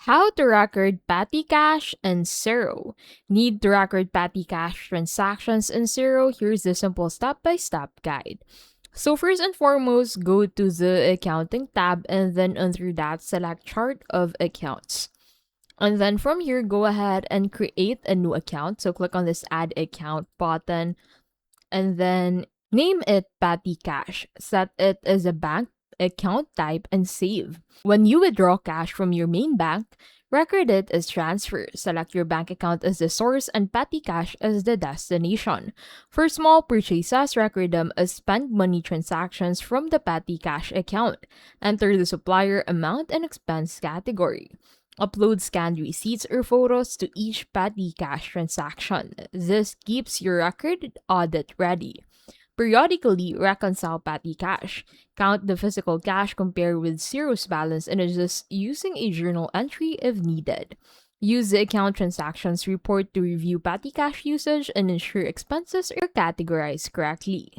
How to record petty cash and Xero. Need to record petty cash transactions in Xero? Here's the simple step-by-step guide. So first and foremost, go to the accounting tab and then under that select chart of accounts. And then from here, go ahead and create a new account. So click on this add account button and then name it petty cash. Set it as a bank account type and save. When you withdraw cash from your main bank, record it as transfer. Select your bank account as the source and petty cash as the destination. For small purchases, record them as spend money transactions from the petty cash account. Enter the supplier amount and expense category. Upload scanned receipts or photos to each petty cash transaction. This keeps your record audit ready. Periodically reconcile petty cash. Count the physical cash compared with Xero's balance and adjust using a journal entry if needed. Use the account transactions report to review petty cash usage and ensure expenses are categorized correctly.